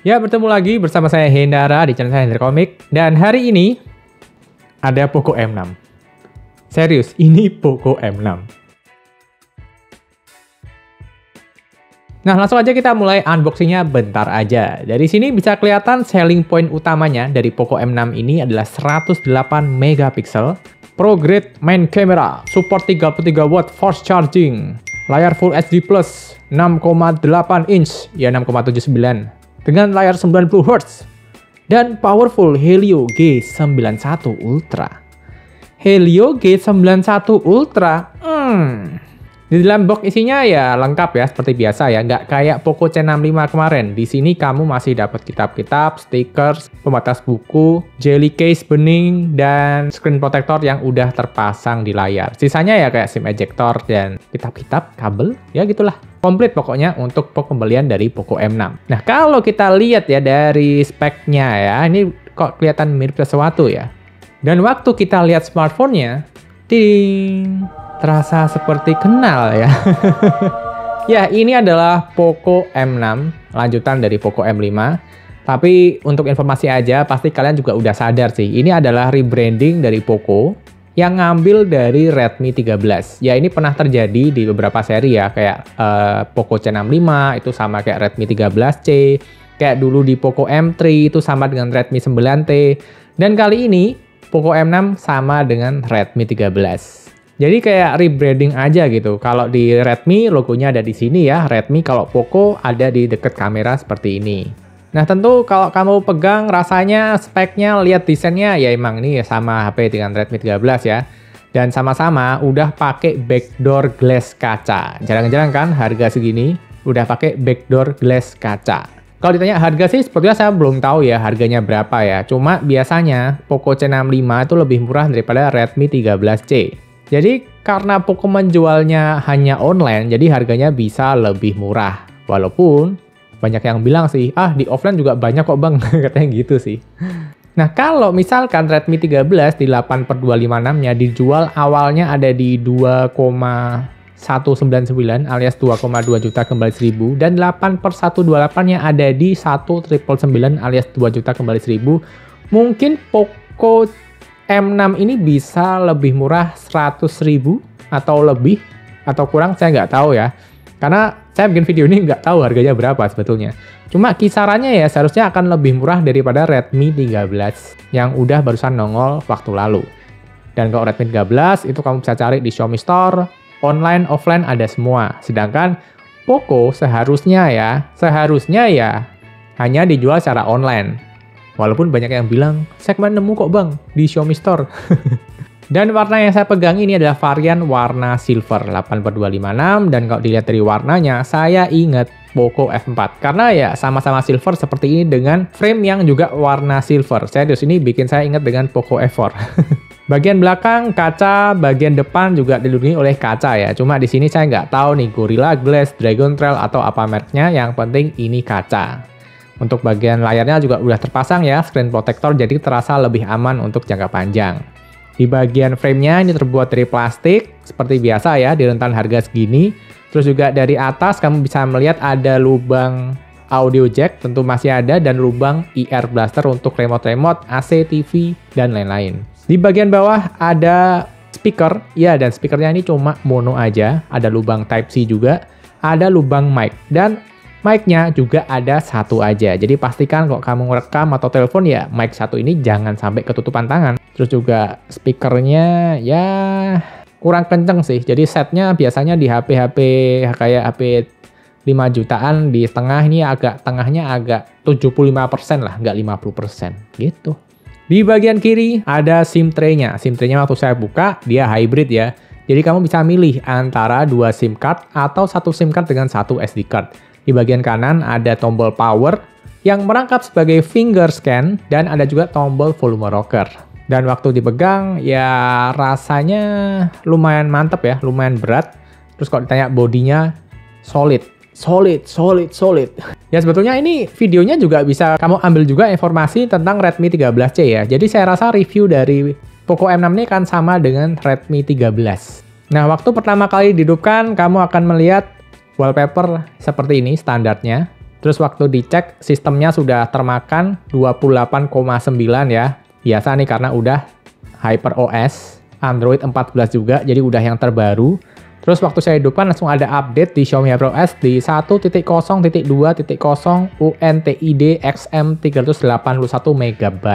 Ya, bertemu lagi bersama saya Hendara di channel saya Hendra Komik. Dan hari ini ada Poco M6. Serius, ini Poco M6. Nah, langsung aja kita mulai unboxingnya bentar aja. Dari sini bisa kelihatan selling point utamanya dari Poco M6 ini adalah 108 megapiksel, Pro Grade main camera, support 33 watt fast charging, layar Full HD Plus 6,8 inch, ya 6,79 dengan layar 90 Hz dan powerful Helio G91 Ultra. Helio G91 Ultra, di dalam box isinya ya lengkap ya seperti biasa ya, nggak kayak Poco C65 kemarin. Di sini kamu masih dapat kitab-kitab, stickers, pembatas buku, jelly case bening, dan screen protector yang udah terpasang di layar. Sisanya ya kayak SIM ejector dan kitab-kitab, kabel, ya gitulah. Komplit pokoknya untuk pembelian dari Poco M6. Nah, kalau kita lihat ya dari speknya ya, ini kok kelihatan mirip sesuatu ya. Dan waktu kita lihat smartphone-nya, ting, terasa seperti kenal ya. Ya, ini adalah Poco M6, lanjutan dari Poco M5. Tapi untuk informasi aja, pasti kalian juga udah sadar sih, ini adalah rebranding dari Poco yang ngambil dari Redmi 13. Ya, ini pernah terjadi di beberapa seri ya, kayak Poco C65 itu sama kayak Redmi 13C, kayak dulu di Poco M3 itu sama dengan Redmi 9T, dan kali ini Poco M6 sama dengan Redmi 13. Jadi kayak rebranding aja gitu. Kalau di Redmi logonya ada di sini ya, Redmi. Kalau Poco ada di dekat kamera seperti ini. Nah, tentu kalau kamu pegang rasanya, speknya, lihat desainnya ya emang ini sama HP dengan Redmi 13 ya. Dan sama-sama udah pakai backdoor glass kaca. Jarang-jarang kan harga segini udah pakai backdoor glass kaca. Kalau ditanya harga sih sebetulnya saya belum tahu ya harganya berapa ya. Cuma biasanya Poco C65 itu lebih murah daripada Redmi 13C. Jadi karena Poco menjualnya hanya online, jadi harganya bisa lebih murah. Walaupun banyak yang bilang sih, di offline juga banyak kok bang, katanya gitu sih. Nah, kalau misalkan Redmi 13 di 8/256-nya dijual awalnya ada di 2,199 alias 2,2 juta kembali 1000, dan 8/128-nya ada di 1.999 alias 2 juta kembali 1000. Mungkin Poco M6 ini bisa lebih murah 100.000 atau lebih atau kurang, saya nggak tahu ya. Karena saya bikin video ini nggak tahu harganya berapa sebetulnya. Cuma kisarannya ya seharusnya akan lebih murah daripada Redmi 13 yang udah barusan nongol waktu lalu. Dan kalau Redmi 13 itu kamu bisa cari di Xiaomi Store, online, offline ada semua. Sedangkan Poco seharusnya ya hanya dijual secara online. Walaupun banyak yang bilang, segmen nemu kok bang di Xiaomi Store. Dan warna yang saya pegang ini adalah varian warna silver 8/256. Dan kalau dilihat dari warnanya, saya ingat Poco F4. Karena ya sama-sama silver seperti ini dengan frame yang juga warna silver. Serius, ini bikin saya ingat dengan Poco F4. Bagian belakang kaca, bagian depan juga dilindungi oleh kaca ya. Cuma di sini saya nggak tahu nih Gorilla Glass, Dragon Trail atau apa mereknya. Yang penting ini kaca. Untuk bagian layarnya juga udah terpasang ya screen protector, jadi terasa lebih aman untuk jangka panjang. Di bagian framenya ini terbuat dari plastik seperti biasa ya di rentan harga segini. Terus juga dari atas kamu bisa melihat ada lubang audio jack, tentu masih ada, dan lubang ear blaster untuk remote-remote, AC, TV, dan lain-lain. Di bagian bawah ada speaker, ya, dan speakernya ini cuma mono aja. Ada lubang Type-C juga, ada lubang mic, dan mic-nya juga ada satu aja. Jadi pastikan kalau kamu ngerekam atau telepon ya mic satu ini jangan sampai ketutupan tangan. Terus juga speakernya ya kurang kenceng sih. Jadi setnya biasanya di HP-HP kayak HP 5 jutaan di tengah, ini tengahnya agak 75% lah, nggak 50% gitu. Di bagian kiri ada SIM tray-nya. SIM tray-nya waktu saya buka dia hybrid ya. Jadi kamu bisa milih antara 2 SIM card atau 1 SIM card dengan 1 SD card. Di bagian kanan ada tombol power yang merangkap sebagai finger scan, dan ada juga tombol volume rocker. Dan waktu dipegang ya rasanya lumayan mantep ya, lumayan berat. Terus kalau ditanya bodinya solid. Ya sebetulnya ini videonya juga bisa kamu ambil juga informasi tentang Redmi 13C ya. Jadi saya rasa review dari Poco M6 ini kan sama dengan Redmi 13. Nah, waktu pertama kali dihidupkan kamu akan melihat wallpaper seperti ini standarnya. Terus waktu dicek sistemnya sudah termakan 28,9 ya. Biasa nih karena udah HyperOS, Android 14 juga, jadi udah yang terbaru. Terus waktu saya hidupkan langsung ada update di Xiaomi HyperOS di 1.0.2.0 UNTID XM381 MB.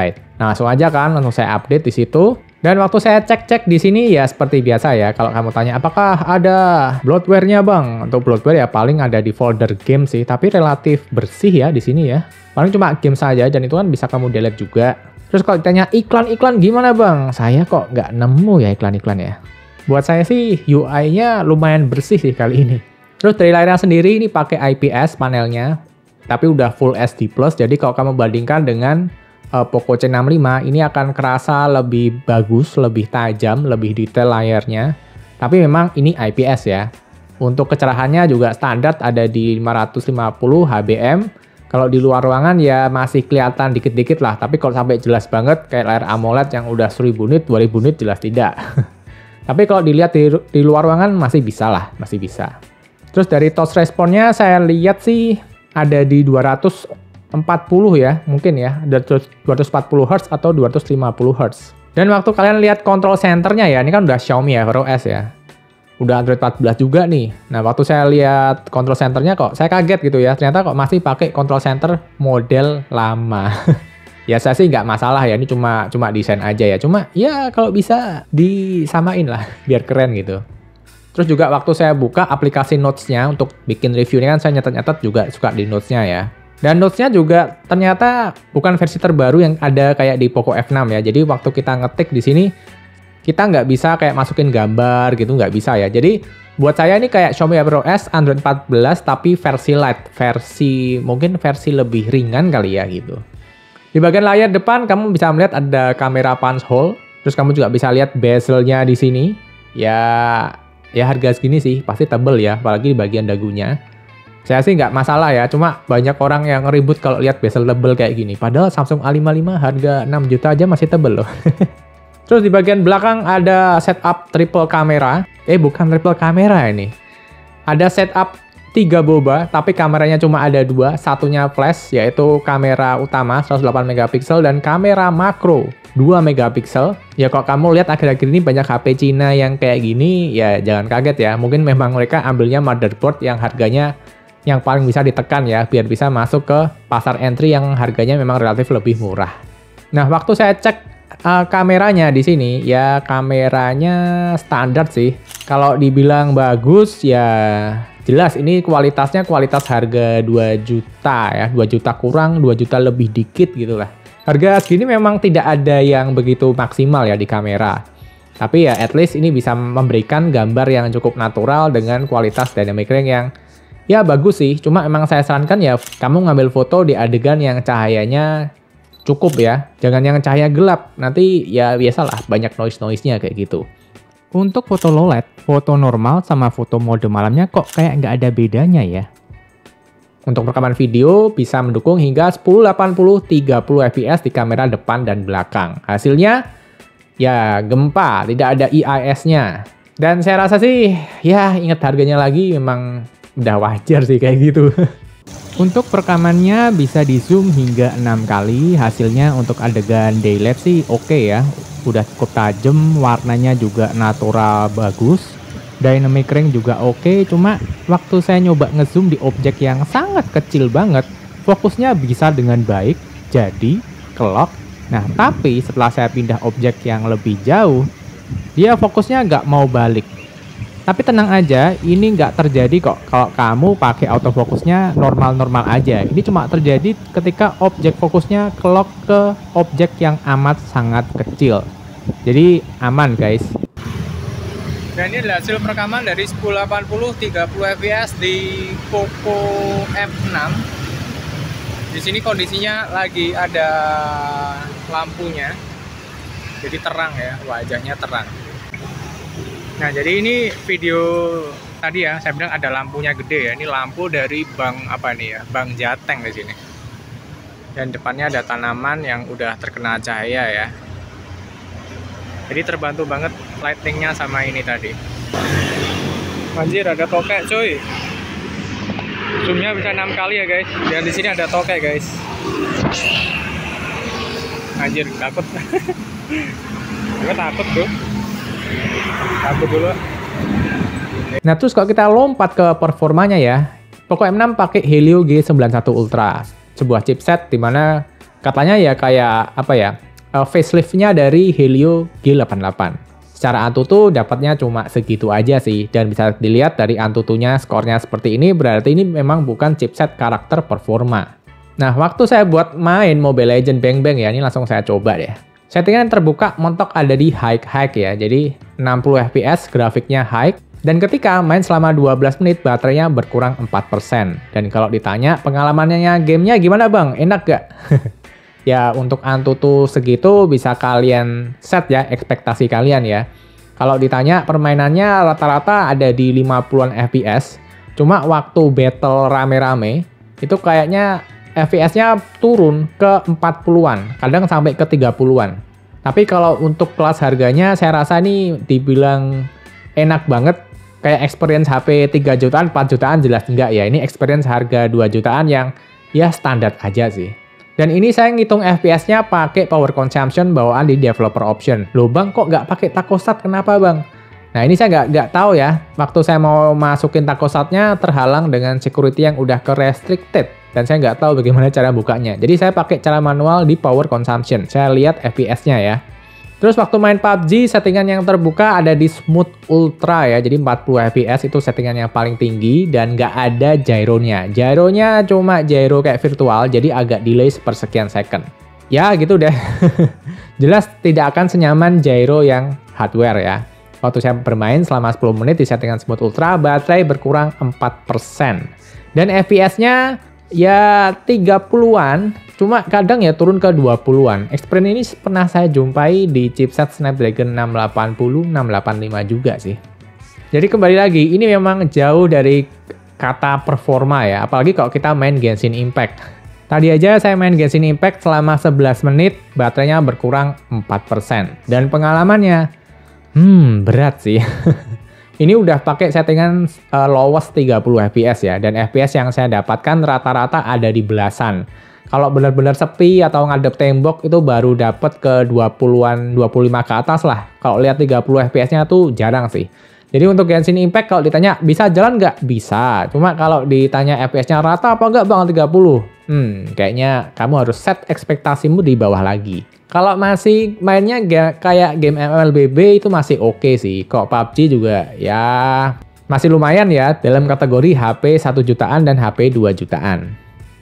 Nah, langsung aja kan, langsung saya update di situ. Dan waktu saya cek-cek di sini ya seperti biasa ya. Kalau kamu tanya apakah ada bloatware-nya bang? Untuk bloatware ya paling ada di folder game sih, tapi relatif bersih ya di sini ya. Paling cuma game saja dan itu kan bisa kamu delete juga. Terus kalau ditanya iklan-iklan gimana bang? Saya kok nggak nemu ya iklan-iklan ya. Buat saya sih UI-nya lumayan bersih sih kali ini. Terus dari layarnya sendiri ini pakai IPS panelnya, tapi udah Full HD+. Jadi kalau kamu bandingkan dengan Poco C65 ini akan kerasa lebih bagus, lebih tajam, lebih detail layarnya. Tapi memang ini IPS ya. Untuk kecerahannya juga standar ada di 550 HBM. Kalau di luar ruangan ya masih kelihatan dikit-dikit lah. Tapi kalau sampai jelas banget kayak layar AMOLED yang udah 1000 nit, 2000 nit jelas tidak. Tapi kalau dilihat di luar ruangan masih bisa lah, masih bisa. Terus dari touch response-nya saya lihat sih ada di 240 ya, mungkin ya, 240 Hz atau 250 Hz. Dan waktu kalian lihat control center-nya ya, ini kan udah Xiaomi ya, HyperOS ya. Udah Android 14 juga nih. Nah, waktu saya lihat control center-nya kok saya kaget gitu ya, ternyata kok masih pakai control center model lama. Ya saya sih nggak masalah ya, ini cuma desain aja ya. Cuma ya kalau bisa disamain lah, biar keren gitu. Terus juga waktu saya buka aplikasi Notes-nya untuk bikin reviewnya kan saya nyatet-nyatet juga suka di Notes-nya ya. Dan Notes-nya juga ternyata bukan versi terbaru yang ada kayak di Poco F6 ya. Jadi waktu kita ngetik di sini, kita nggak bisa kayak masukin gambar gitu, nggak bisa ya. Jadi buat saya ini kayak Xiaomi HyperOS Android 14 tapi versi light, mungkin versi lebih ringan kali ya gitu. Di bagian layar depan kamu bisa melihat ada kamera punch hole, terus kamu juga bisa lihat bezel-nya di sini. Ya harga segini sih pasti tebel ya, apalagi di bagian dagunya. Saya sih nggak masalah ya, cuma banyak orang yang ribut kalau lihat bezel tebel kayak gini. Padahal Samsung A55 harga 6 juta aja masih tebel loh. Terus di bagian belakang ada setup triple kamera. Bukan triple kamera ini. Ada setup 3 boba, tapi kameranya cuma ada 2, satunya flash, yaitu kamera utama 108 megapiksel dan kamera makro 2 megapiksel. Ya kalau kamu lihat akhir-akhir ini banyak HP Cina yang kayak gini, ya jangan kaget ya. Mungkin memang mereka ambilnya motherboard yang harganya yang paling bisa ditekan ya, biar bisa masuk ke pasar entry yang harganya memang relatif lebih murah. Nah, waktu saya cek kameranya di sini, ya kameranya standar sih. Kalau dibilang bagus ya jelas ini kualitasnya kualitas harga 2 juta ya, 2 juta kurang, 2 juta lebih dikit gitu lah. Harga segini memang tidak ada yang begitu maksimal ya di kamera. Tapi ya at least ini bisa memberikan gambar yang cukup natural dengan kualitas dynamic range yang ya bagus sih. Cuma emang saya sarankan ya kamu ngambil foto di adegan yang cahayanya cukup ya. Jangan yang cahaya gelap, nanti ya biasalah banyak noise-nya kayak gitu. Untuk foto low light, foto normal sama foto mode malamnya kok kayak nggak ada bedanya ya. Untuk rekaman video bisa mendukung hingga 1080 30 fps di kamera depan dan belakang. Hasilnya ya gempa, tidak ada IIS-nya. Dan saya rasa sih ya ingat harganya lagi memang udah wajar sih kayak gitu. Untuk perekamannya bisa di zoom hingga 6 kali, hasilnya untuk adegan daylight sih oke ya. Udah cukup tajam, warnanya juga natural bagus. Dynamic range juga oke, cuma waktu saya nyoba ngezoom di objek yang sangat kecil banget, fokusnya bisa dengan baik, jadi kelok. Nah, tapi setelah saya pindah objek yang lebih jauh, dia fokusnya nggak mau balik. Tapi tenang aja, ini nggak terjadi kok kalau kamu pakai autofokusnya normal-normal aja. Ini cuma terjadi ketika objek fokusnya kelok ke objek yang amat sangat kecil. Jadi aman guys. Dan ini adalah hasil perekaman dari 1080 30 fps di Poco F6. Di sini kondisinya lagi ada lampunya. Jadi terang ya, wajahnya terang. Nah, jadi ini video tadi ya, saya bilang ada lampunya gede ya. Ini lampu dari bank apa nih ya? Bank Jateng di sini. Dan depannya ada tanaman yang udah terkena cahaya ya. Jadi terbantu banget lightingnya sama ini tadi. Anjir, ada tokek cuy. Zoomnya bisa 6 kali ya guys. Dan di sini ada tokek guys. Anjir, takut. Gue takut tuh. Takut dulu. Nah terus kalau kita lompat ke performanya ya, Poco M6 pakai Helio G91 Ultra, sebuah chipset dimana katanya ya kayak apa ya, facelift-nya dari Helio G88. Secara Antutu dapatnya cuma segitu aja sih, dan bisa dilihat dari Antutunya skornya seperti ini, berarti ini memang bukan chipset karakter performa. Nah, waktu saya buat main Mobile Legends Bang Bang ya, ini langsung saya coba deh. Settingan terbuka mentok ada di high ya, jadi 60 fps, grafiknya high, dan ketika main selama 12 menit baterainya berkurang 4%. Dan kalau ditanya pengalamannya gamenya gimana bang, enak gak? Ya untuk Antutu segitu bisa kalian set ya ekspektasi kalian ya. Kalau ditanya permainannya rata-rata ada di 50-an fps, cuma waktu battle rame-rame itu kayaknya FPS-nya turun ke 40-an, kadang sampai ke 30-an. Tapi kalau untuk kelas harganya saya rasa ini dibilang enak banget. Kayak experience HP 3 jutaan, 4 jutaan jelas enggak ya. Ini experience harga 2 jutaan yang ya standar aja sih. Dan ini saya ngitung FPS-nya pakai power consumption bawaan di developer option. Loh bang, kok nggak pakai thermostat? Kenapa bang? Nah ini saya nggak tahu ya. Waktu saya mau masukin thermostatnya terhalang dengan security yang udah ke restricted. Dan saya nggak tahu bagaimana cara bukanya. Jadi saya pakai cara manual di power consumption. Saya lihat FPS-nya ya. Terus waktu main PUBG, settingan yang terbuka ada di Smooth Ultra ya. Jadi 40 fps itu settingan yang paling tinggi dan nggak ada gyronya. Gyronya cuma gyro kayak virtual, jadi agak delay sepersekian second. Ya gitu deh. Jelas tidak akan senyaman gyro yang hardware ya. Waktu saya bermain selama 10 menit di settingan Smooth Ultra, baterai berkurang 4%. Dan FPS-nya ya 30-an, cuma kadang ya turun ke 20-an. Experience ini pernah saya jumpai di chipset Snapdragon 680, 685 juga sih. Jadi kembali lagi, ini memang jauh dari kata performa ya, apalagi kalau kita main Genshin Impact. Tadi aja saya main Genshin Impact selama 11 menit, baterainya berkurang 4%. Dan pengalamannya, berat sih. Ini udah pakai settingan lowest 30 fps ya, dan fps yang saya dapatkan rata-rata ada di belasan. Kalau benar-benar sepi atau ngadep tembok itu baru dapat ke 20-an, 25 ke atas lah. Kalau lihat 30 fps-nya tuh jarang sih. Jadi untuk Genshin Impact kalau ditanya bisa jalan nggak? Bisa. Cuma kalau ditanya fps-nya rata apa nggak bang 30? Kayaknya kamu harus set ekspektasimu di bawah lagi. Kalau masih mainnya kayak game MLBB itu masih oke sih. Kok PUBG juga ya masih lumayan ya dalam kategori HP 1 jutaan dan HP 2 jutaan.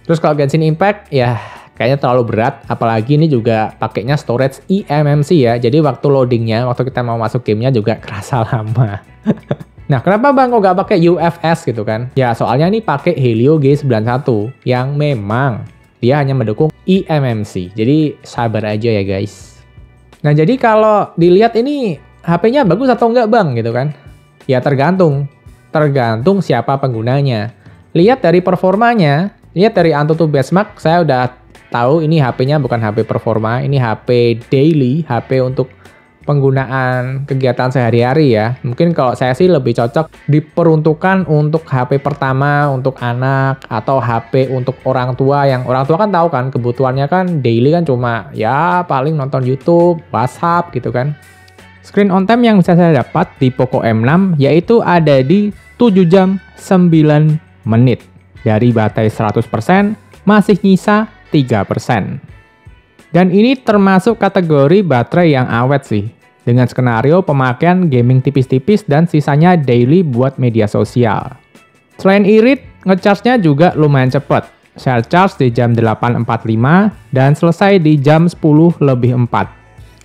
Terus kalau Genshin Impact ya kayaknya terlalu berat. Apalagi ini juga pakainya storage eMMC ya. Jadi waktu loadingnya, waktu kita mau masuk gamenya juga kerasa lama. Nah kenapa bang kok nggak pakai UFS gitu kan? Ya soalnya ini pakai Helio G91 yang memang dia hanya mendukung eMMC, jadi sabar aja ya guys. Nah jadi kalau dilihat ini HP-nya bagus atau enggak bang gitu kan? Ya tergantung siapa penggunanya. Lihat dari performanya, lihat dari Antutu Benchmark, saya udah tahu ini HP-nya bukan HP performa, ini HP daily, HP untuk penggunaan kegiatan sehari-hari ya. Mungkin kalau saya sih lebih cocok diperuntukkan untuk HP pertama untuk anak atau HP untuk orang tua, yang orang tua kan tahu kan kebutuhannya kan daily kan cuma ya paling nonton YouTube, WhatsApp gitu kan. Screen on time yang bisa saya dapat di Poco M6 yaitu ada di 7 jam 9 menit. Dari baterai 100% masih nyisa 3%. Dan ini termasuk kategori baterai yang awet sih. Dengan skenario pemakaian gaming tipis-tipis dan sisanya daily buat media sosial. Selain irit, ngecharge-nya juga lumayan cepat. Saya charge di jam 8.45 dan selesai di jam 10.04.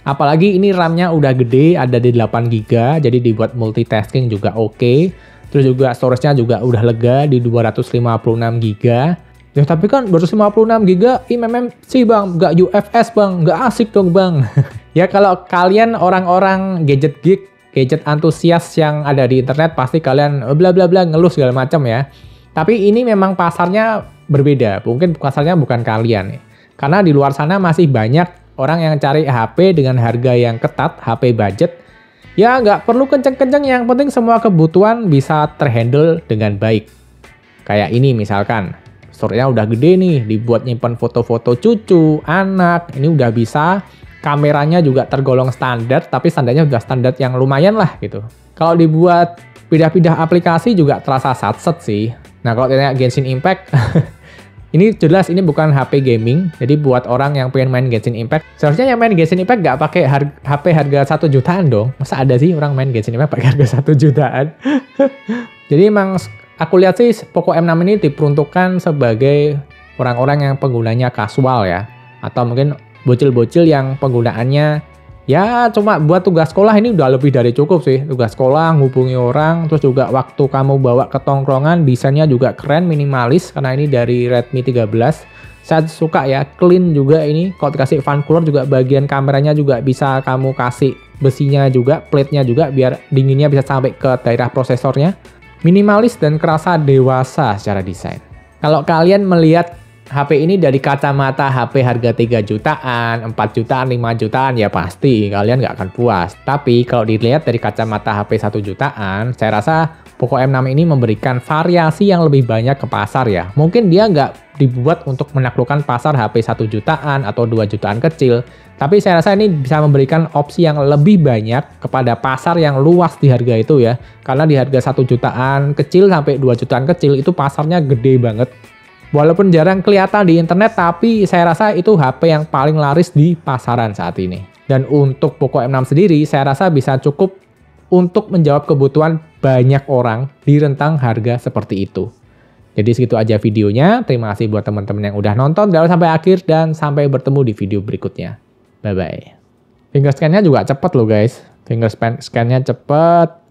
Apalagi ini RAM-nya udah gede, ada di 8GB, jadi dibuat multitasking juga oke. Terus juga storage-nya juga udah lega di 256GB. Ya tapi kan 256GB eMMC bang, nggak UFS bang, nggak asik dong bang. Ya kalau kalian orang-orang gadget geek, gadget antusias yang ada di internet pasti kalian bla bla bla ngeluh segala macam ya. Tapi ini memang pasarnya berbeda, mungkin pasarnya bukan kalian. Karena di luar sana masih banyak orang yang cari HP dengan harga yang ketat, HP budget. Ya nggak perlu kenceng-kenceng, yang penting semua kebutuhan bisa terhandle dengan baik. Kayak ini misalkan, storage-nya udah gede nih, dibuat nyimpen foto-foto cucu, anak, ini udah bisa. Kameranya juga tergolong standar, tapi standarnya udah standar yang lumayan lah gitu. Kalau dibuat pindah-pindah aplikasi juga terasa satset sih. Nah kalau tanya Genshin Impact, ini jelas ini bukan HP gaming, jadi buat orang yang pengen main Genshin Impact, seharusnya yang main Genshin Impact nggak pakai HP harga 1 jutaan dong. Masa ada sih orang main Genshin Impact pakai harga 1 jutaan? Jadi emang aku lihat sih Poco M6 ini diperuntukkan sebagai orang-orang yang penggunanya kasual ya, atau mungkin bocil-bocil yang penggunaannya ya cuma buat tugas sekolah. Ini udah lebih dari cukup sih. Tugas sekolah, ngubungi orang, terus juga waktu kamu bawa ke tongkrongan, desainnya juga keren, minimalis karena ini dari Redmi 13. Saya suka ya, clean juga ini. Kalau dikasih fan cooler juga bagian kameranya juga bisa kamu kasih besinya juga, plate-nya juga biar dinginnya bisa sampai ke daerah prosesornya. Minimalis dan kerasa dewasa secara desain. Kalau kalian melihat HP ini dari kacamata HP harga 3 jutaan, 4 jutaan, 5 jutaan, ya pasti kalian nggak akan puas. Tapi kalau dilihat dari kacamata HP 1 jutaan, saya rasa Poco M6 ini memberikan variasi yang lebih banyak ke pasar ya. Mungkin dia nggak dibuat untuk menaklukkan pasar HP 1 jutaan atau 2 jutaan kecil. Tapi saya rasa ini bisa memberikan opsi yang lebih banyak kepada pasar yang luas di harga itu ya. Karena di harga 1 jutaan kecil sampai 2 jutaan kecil itu pasarnya gede banget. Walaupun jarang kelihatan di internet, tapi saya rasa itu HP yang paling laris di pasaran saat ini. Dan untuk Poco M6 sendiri, saya rasa bisa cukup untuk menjawab kebutuhan banyak orang di rentang harga seperti itu. Jadi segitu aja videonya. Terima kasih buat teman-teman yang udah nonton dari sampai akhir, dan sampai bertemu di video berikutnya. Bye-bye. Finger scan-nya juga cepet loh guys. Finger scan-nya cepet.